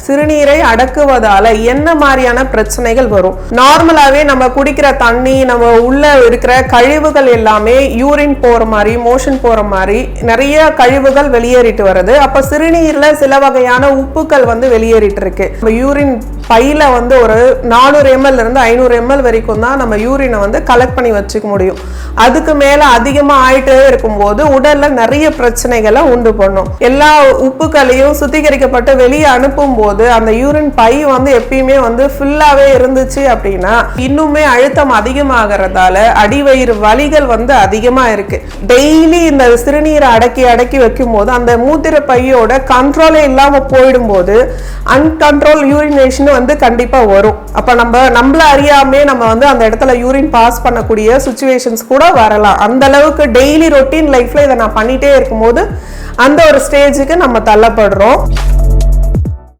சிறுநீரை அடக்குவதால என்ன மாதிரியான பிரச்சனைகள் வரும்? நார்மலாவே நம்ம குடிக்கிற தண்ணி, நம்ம உள்ள இருக்கிற கழிவுகள் எல்லாமே யூரின் போற மாதிரி, மோஷன் போற மாதிரி நிறைய கழிவுகள் வெளியேறிட்டு வருது. அப்ப சிறுநீர்ல சில வகையான உப்புக்கள் வந்து வெளியேறிட்டு இருக்கு. யூரின் பையில வந்து ஒரு 400 ml இருந்து 500 ml வரைக்கும் தான் நம்ம யூரினை வந்து கலெக்ட் பண்ணி வச்சுக்க முடியும். அதுக்கு மேல அதிகமா ஆயிட்டே இருக்கும்போது உடல்ல நிறைய பிரச்சனைகளை உண்டு பண்ணும். எல்லா உப்புக்களையும் சுத்திகரிக்கப்பட்டு வெளியே அனுப்பும் போது அந்த யூரின் பை வந்து எப்பயுமே வந்து ஃபுல்லாவே இருந்துச்சு அப்படின்னா இன்னுமே அழுத்தம் அதிகமாகறதால அடிவயிறு வலிகள் வந்து அதிகமா இருக்கு. டெய்லி இந்த சிறுநீரை அடக்கி அடக்கி வைக்கும் போது அந்த மூத்திர பையோட கண்ட்ரோலே இல்லாம போயிடும் போது அன்கண்ட்ரோல் யூரினேஷன் வந்து கண்டிப்பா வரும். அப்ப நம்மள அறியாமே நம்ம வந்து அந்த இடத்துல யூரின் பாஸ் பண்ணக்கூடிய சிச்சுவேஷன்ஸ் கூட வரலாம். அந்த அளவுக்கு டெய்லி ரொட்டீன் லைஃப்ல இதை நான் பண்ணிட்டே இருக்கும்போது அந்த ஒரு ஸ்டேஜுக்கு நம்ம தள்ளப்படுறோம்.